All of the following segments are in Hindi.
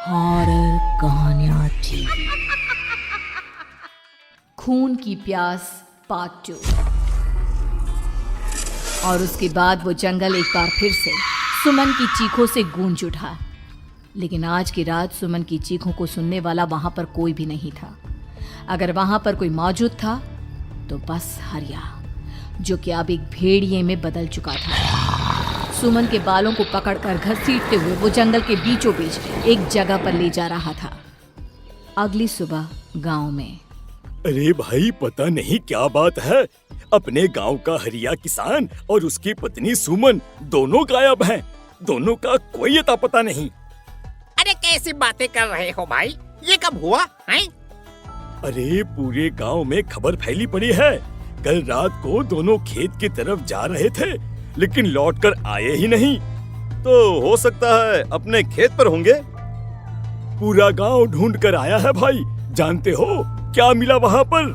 हॉरर कहानियाँ टीवी। खून की प्यास पार्ट 2। और उसके बाद वो जंगल एक बार फिर से सुमन की चीखों से गूंज उठा। लेकिन आज की रात सुमन की चीखों को सुनने वाला वहां पर कोई भी नहीं था। अगर वहां पर कोई मौजूद था तो बस हरिया, जो कि अब एक भेड़िए में बदल चुका था। सुमन के बालों को पकड़कर घसीटते हुए वो जंगल के बीचों बीच एक जगह पर ले जा रहा था। अगली सुबह गांव में। अरे भाई, पता नहीं क्या बात है, अपने गांव का हरिया किसान और उसकी पत्नी सुमन दोनों गायब हैं। दोनों का कोई अता पता नहीं। अरे कैसी बातें कर रहे हो भाई, ये कब हुआ है? अरे पूरे गांव में खबर फैली पड़ी है। कल रात को दोनों खेत की तरफ जा रहे थे, लेकिन लौटकर आए ही नहीं। तो हो सकता है अपने खेत पर होंगे। पूरा गांव ढूंढ कर आया है भाई। जानते हो क्या मिला वहाँ पर?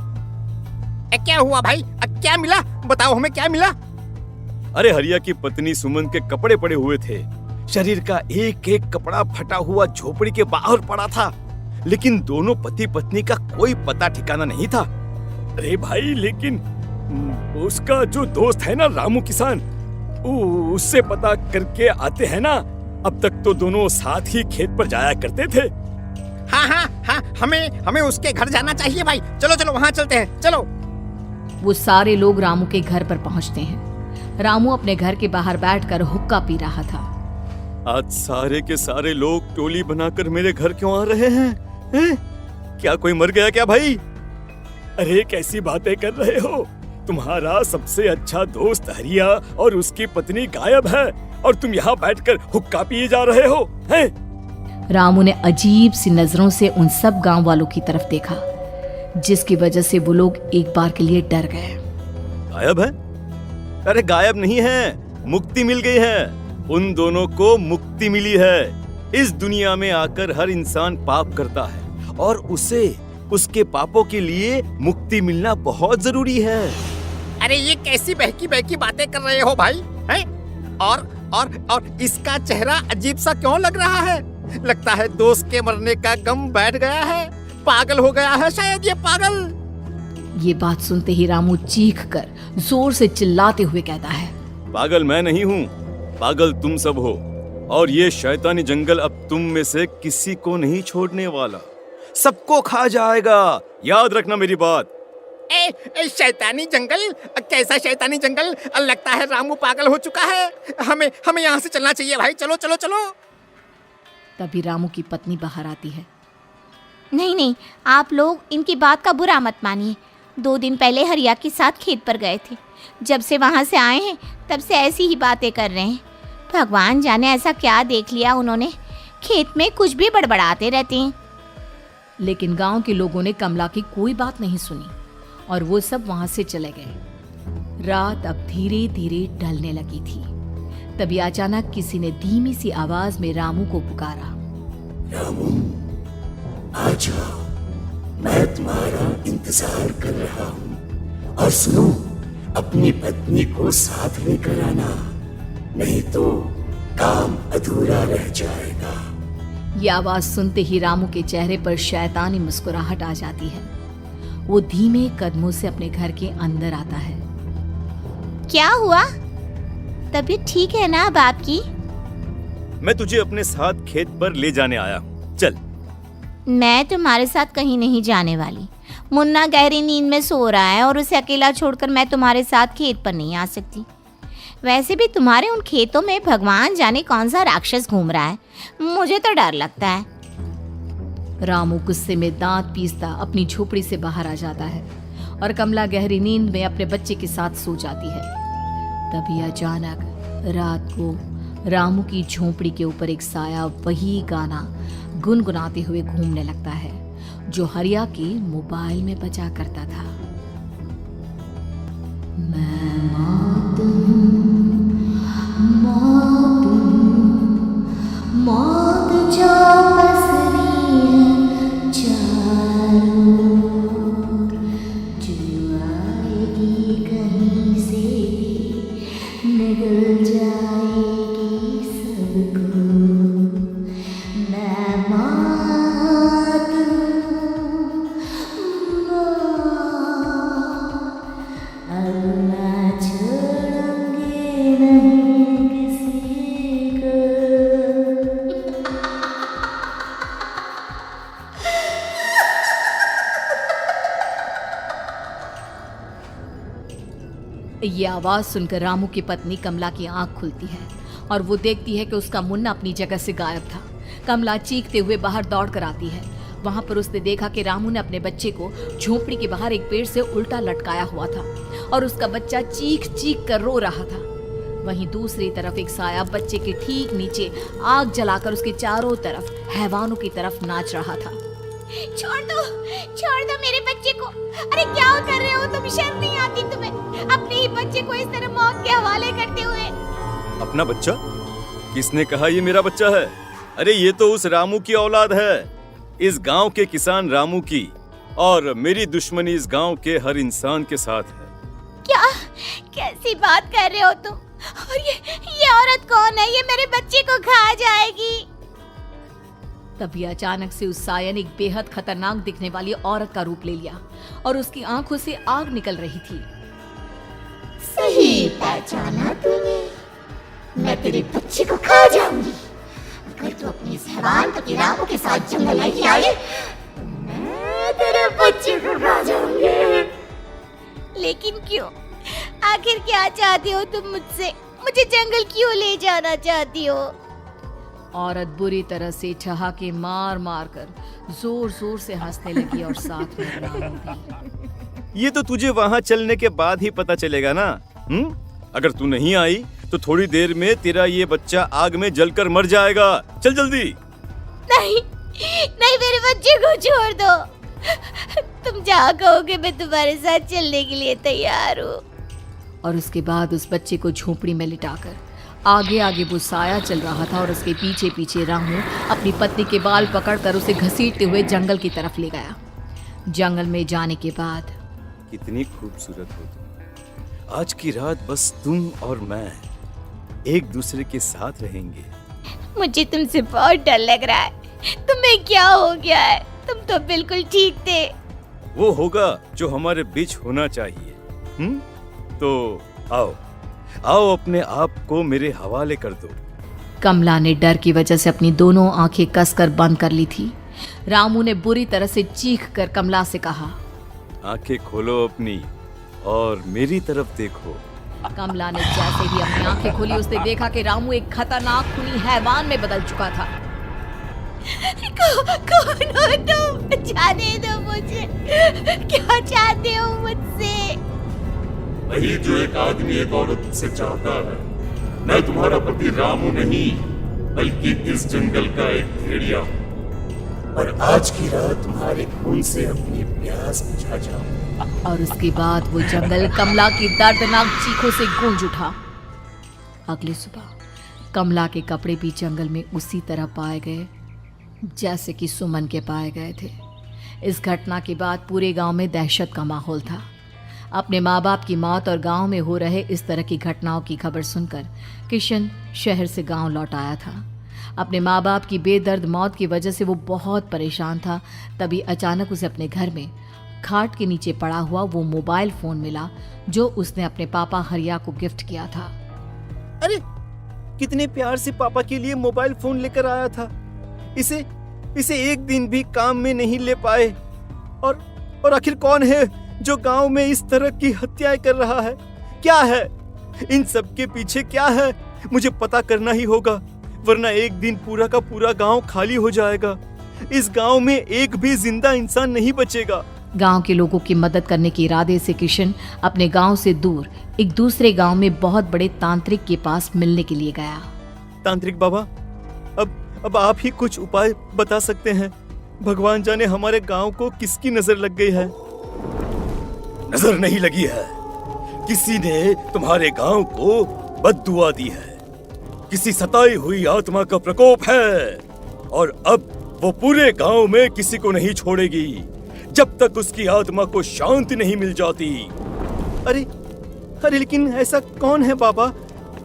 क्या हुआ भाई? क्या मिला? बताओ हमें, क्या मिला? अरे हरिया की पत्नी सुमन के कपड़े पड़े हुए थे। शरीर का एक एक कपड़ा फटा हुआ झोपड़ी के बाहर पड़ा था, लेकिन दोनों पति पत्नी का कोई पता ठिकाना नहीं था। अरे भाई, लेकिन उसका जो दोस्त है ना रामू किसान, उससे पता करके आते हैं ना। अब तक तो दोनों साथ ही खेत पर जाया करते थे। हाँ, हमें उसके घर जाना चाहिए भाई। चलो वहाँ चलते हैं, चलो। वो सारे लोग रामू के घर पर पहुंचते हैं। रामू अपने घर के बाहर बैठकर हुक्का पी रहा था। आज सारे के सारे लोग टोली बनाकर मेरे घर क्यों आ रहे हैं? क्या कोई मर गया क्या भाई? अरे कैसी बातें कर रहे हो? तुम्हारा सबसे अच्छा दोस्त हरिया और उसकी पत्नी गायब है और तुम यहाँ बैठकर हुक्का पिए जा रहे हो, हैं? रामू ने अजीब सी नजरों से उन सब गांव वालों की तरफ देखा, जिसकी वजह से वो लोग एक बार के लिए डर गए। गायब है? अरे गायब नहीं है, मुक्ति मिल गई है। उन दोनों को मुक्ति मिली है। इस दुनिया में आकर हर इंसान पाप करता है और उसे उसके पापों के लिए मुक्ति मिलना बहुत जरूरी है। अरे ये कैसी बहकी बातें कर रहे हो भाई, हैं? और इसका चेहरा अजीब सा क्यों लग रहा है? लगता है दोस्त के मरने का गम बैठ गया है। पागल हो गया है शायद ये पागल। ये बात सुनते ही रामू चीख कर जोर से चिल्लाते हुए कहता है, पागल मैं नहीं हूँ, पागल तुम सब हो। और ये शैतानी जंगल अब तुम में से किसी को नहीं छोड़ने वाला, सबको खा जाएगा। याद रखना मेरी बात। शैतानी जंगल? कैसा शैतानी जंगल? लगता है रामू पागल हो चुका है। हमें यहाँ से चलना चाहिए भाई। चलो। तभी रामू की पत्नी बाहर आती है। नहीं, आप लोग इनकी बात का बुरा मत मानिए। 2 दिन पहले हरिया के साथ खेत पर गए थे। जब से वहाँ से आए हैं तब से ऐसी ही बातें कर रहे हैं। भगवान जाने ऐसा क्या देख लिया उन्होंने, खेत में कुछ भी बड़बड़ाते रहते हैं। लेकिन गांव के लोगों ने कमला की कोई बात नहीं सुनी और वो सब वहां से चले गए। रात अब धीरे धीरे ढलने लगी थी। तभी अचानक किसी ने धीमी सी आवाज में रामू को पुकारा। रामू, आ जाओ, मैं तुम्हारा इंतजार कर रहा हूँ। और सुनो, अपनी पत्नी को साथ लेकर आना, नहीं तो काम अधूरा रह जाएगा। ये आवाज सुनते ही रामू के चेहरे पर शैतानी मुस्कुराहट आ जाती है। वो धीमे कदमों से अपने घर के अंदर आता है। क्या हुआ? तबीयत ठीक है ना अब आपकी? मैं तुझे अपने साथ खेत पर ले जाने आया, चल। मैं तुम्हारे साथ कहीं नहीं जाने वाली। मुन्ना गहरी नींद में सो रहा है और उसे अकेला छोड़कर मैं तुम्हारे साथ खेत पर नहीं आ सकती। वैसे भी तुम्हारे उन खेतों में भगवान जाने कौन सा राक्षस घूम रहा है, मुझे तो डर लगता है। रामू गुस्से में दांत पीसता अपनी झोपड़ी से बाहर आ जाता है और कमला गहरी नींद में अपने बच्चे के साथ सो जाती है। तभी अचानक रात को रामू की झोपड़ी के ऊपर एक साया वही गाना गुनगुनाते हुए घूमने लगता है जो हरिया के मोबाइल में बजा करता था। मैं मौत जो पसरी है चारों ओर, जो आएगी कहीं से निगल जाएगी सबको। मैं ये आवाज सुनकर रामू की पत्नी कमला की आंख खुलती है और वो देखती है कि उसका मुन्ना अपनी जगह से गायब था। कमला चीखते हुए बाहर दौड़ कर आती है। वहां पर उसने देखा कि रामू ने अपने बच्चे को झोपड़ी के बाहर एक पेड़ से उल्टा लटकाया हुआ था और उसका बच्चा चीख चीख कर रो रहा था। वहीं दूसरी तरफ एक साया बच्चे के ठीक नीचे आग जलाकर उसके चारों तरफ हैवानों की तरफ नाच रहा था। छोड़ दो मेरे बच्चे को। अरे क्या कर रहे हो तुम? शर्म नहीं आती तुम्हें अपने ही बच्चे को इस तरह मौत के हवाले करते हुए? अपना बच्चा? किसने कहा ये मेरा बच्चा है? अरे ये तो उस रामू की औलाद है, इस गांव के किसान रामू की, और मेरी दुश्मनी इस गांव के हर इंसान के साथ है। क्या? कैसी बात कर रहे हो तुम? और ये औरत कौन है? ये मेरे बच्चे को खा जाएगी। तभी अचानक से उस साया ने एक बेहद खतरनाक दिखने वाली औरत का रूप ले लिया और उसकी आंखों से आग निकल रही थी। सही पहचाना तूने, मैं तेरे बच्चे को खा जाऊंगी। अगर तू अपनी इस हैवान पति रामू के साथ जंगल नहीं आए, मैं तेरे बच्चे को खा जाऊंगी। लेकिन क्यों? आखिर क्या चाहती हो तुम मुझसे? मुझे जंगल क्यों ले जाना चाहती हो? औरत बुरी तरह से ठहाके मार मार कर जोर जोर से हंसने लगी और साथ में रामू भी। ये तो तुझे वहाँ चलने के बाद ही पता चलेगा ना। अगर तू नहीं आई तो थोड़ी देर में तेरा ये बच्चा आग में जलकर मर जाएगा। चल जल्दी। नहीं, मेरे बच्चे को छोड़ दो। तुम जहाँ कहोगे मैं तुम्हारे साथ चलने के लिए तैयार हूँ। और उसके बाद उस बच्चे को झोपड़ी में लिटाकर आगे आगे वो साया चल रहा था और उसके पीछे पीछे रामू अपनी पत्नी के बाल पकड़कर उसे घसीटते हुए जंगल की तरफ ले गया। जंगल में जाने के बाद, कितनी खूबसूरत हो तुम। आज की रात बस तुम और मैं एक दूसरे के साथ रहेंगे। मुझे तुमसे बहुत डर लग रहा है। तुम्हें क्या हो गया है? तुम तो बिल्कुल ठीक थे। वो होगा जो हमारे बीच होना चाहिए। तो आओ अपने आप को मेरे हवाले कर दो। कमला ने डर की वजह से अपनी दोनों आंखें कसकर बंद कर ली थी। रामू ने बुरी तरह से चीख कर कमला से कहा, आंखें खोलो अपनी और मेरी तरफ देखो। कमला ने जैसे ही अपनी आंखें खोली उसने देखा कि रामू एक खतरनाक खूनी हैवान में बदल चुका था। कौन हो तुम? जाने दो मुझे। क्या चाहते हो मुझसे? वही जो एक आदमी एक औरत से चाहता है। मैं तुम्हारा पति रामू नहीं, बल्कि इस जंगल का एक भेड़िया हूँ, और आज की रात तुम्हारे खून से अपनी प्यास बुझा जाऊं। और उसके बाद वो जंगल कमला की दर्दनाक चीखों से गूंज उठा। अगली सुबह कमला के कपड़े भी जंगल में उसी तरह पाए गए जैसे कि सुमन के पाए गए थे। इस घटना के बाद पूरे गांव में दहशत का माहौल था। अपने माँ बाप की मौत और गांव में हो रहे इस तरह की घटनाओं की खबर सुनकर किशन शहर से गांव लौट आया था। अपने माँ बाप की बेदर्द मौत की वजह से वो बहुत परेशान था। तभी अचानक उसे अपने घर में खाट के नीचे पड़ा हुआ वो मोबाइल फोन मिला जो उसने अपने पापा हरिया को गिफ्ट किया था। अरे कितने प्यार से पापा के लिए मोबाइल फोन लेकर आया था। इसे एक दिन भी काम में नहीं ले पाए। और आखिर कौन है जो गांव में इस तरह की हत्याएं कर रहा है? क्या है इन सब के पीछे? क्या है? मुझे पता करना ही होगा, वरना एक दिन पूरा का पूरा गांव खाली हो जाएगा। इस गांव में एक भी जिंदा इंसान नहीं बचेगा। गांव के लोगों की मदद करने के इरादे से किशन अपने गांव से दूर एक दूसरे गांव में बहुत बड़े तांत्रिक के पास मिलने के लिए गया। तांत्रिक बाबा, अब आप ही कुछ उपाय बता सकते हैं। भगवान जाने हमारे गांव को किसकी नजर लग गई है। नजर नहीं लगी है, किसी ने तुम्हारे गांव को बद्दुआ दी है। किसी सताई हुई आत्मा का प्रकोप है और अब वो पूरे गांव में किसी को नहीं छोड़ेगी जब तक उसकी आत्मा को शांति नहीं मिल जाती। अरे लेकिन ऐसा कौन है बाबा?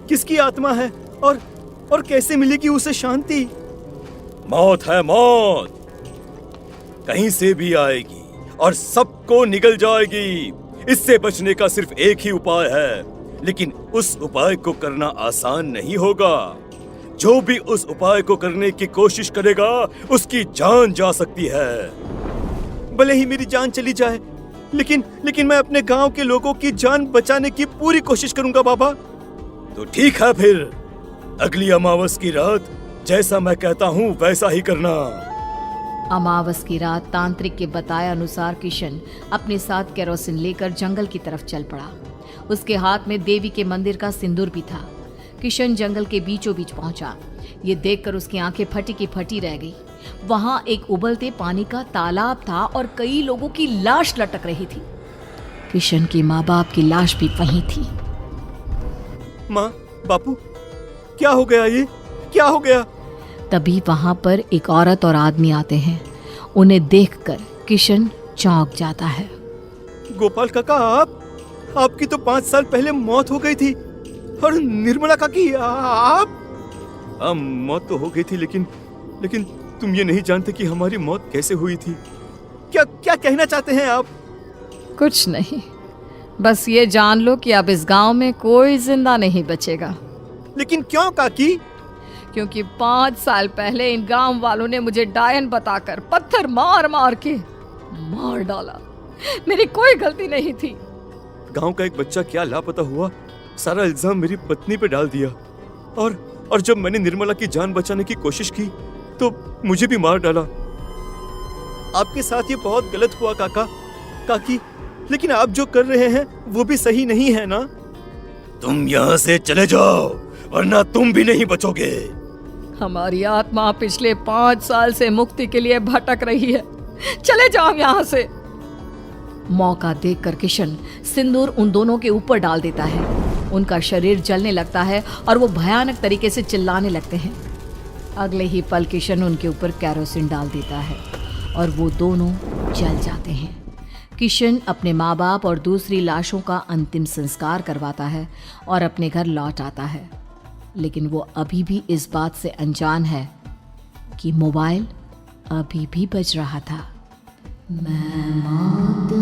किसकी आत्मा है और कैसे मिलेगी उसे शांति? मौत है मौत, कहीं से भी आएगी और सबको निगल जाएगी। इससे बचने का सिर्फ एक ही उपाय है, लेकिन उस उपाय को करना आसान नहीं होगा। जो भी उस उपाय को करने की कोशिश करेगा उसकी जान जा सकती है। भले ही मेरी जान चली जाए, लेकिन मैं अपने गांव के लोगों की जान बचाने की पूरी कोशिश करूंगा बाबा। तो ठीक है, फिर अगली अमावस की रात जैसा मैं कहता हूँ वैसा ही करना। अमावस की रात तांत्रिक के बताए अनुसार किशन अपने साथ केरोसिन लेकर जंगल की तरफ चल पड़ा। उसके हाथ में देवी के मंदिर का सिंदूर भी था। किशन जंगल के बीचों बीच पहुंचा। ये देखकर उसकी आंखें फटी की फटी रह गई। वहां एक उबलते पानी का तालाब था और कई लोगों की लाश लटक रही थी। किशन के माँ बाप की लाश भी वहीं थी। माँ, बापू, क्या हो गया? ये क्या हो गया? तभी वहां पर एक औरत और आदमी आते हैं। उन्हें देखकर किशन चौंक जाता है। गोपाल काका, आपकी तो 5 साल पहले मौत हो गई थी। और निर्मला काकी, आप? मौत तो हो गई थी, लेकिन तुम ये नहीं जानते कि हमारी मौत कैसे हुई थी। क्या कहना चाहते हैं आप? कुछ नहीं, बस ये जान लो कि अब इस गांव में कोई जिंदा नहीं बचेगा। लेकिन क्यों काकी? क्योंकि 5 साल पहले इन गांव वालों ने मुझे डायन बताकर पत्थर मार मार के मार डाला। मेरी कोई गलती नहीं थी। गांव का एक बच्चा क्या लापता हुआ, सारा इल्जाम मेरी पत्नी पे डाल दिया। और जब मैंने निर्मला की जान बचाने की कोशिश की तो मुझे भी मार डाला। आपके साथ ये बहुत गलत हुआ काकी, लेकिन आप जो कर रहे हैं वो भी सही नहीं है ना? तुम यहाँ से चले जाओ वरना तुम भी नहीं बचोगे। हमारी आत्मा पिछले 5 साल से मुक्ति के लिए भटक रही है। चले जाओ यहाँ से। मौका देखकर किशन सिंदूर उन दोनों के ऊपर डाल देता है। उनका शरीर जलने लगता है और वो भयानक तरीके से चिल्लाने लगते हैं। अगले ही पल किशन उनके ऊपर केरोसिन डाल देता है और वो दोनों जल जाते हैं। किशन अपने माँ बाप और दूसरी लाशों का अंतिम संस्कार करवाता है और अपने घर लौट आता है। लेकिन वो अभी भी इस बात से अनजान है कि मोबाइल अभी भी बज रहा था। मैं मौत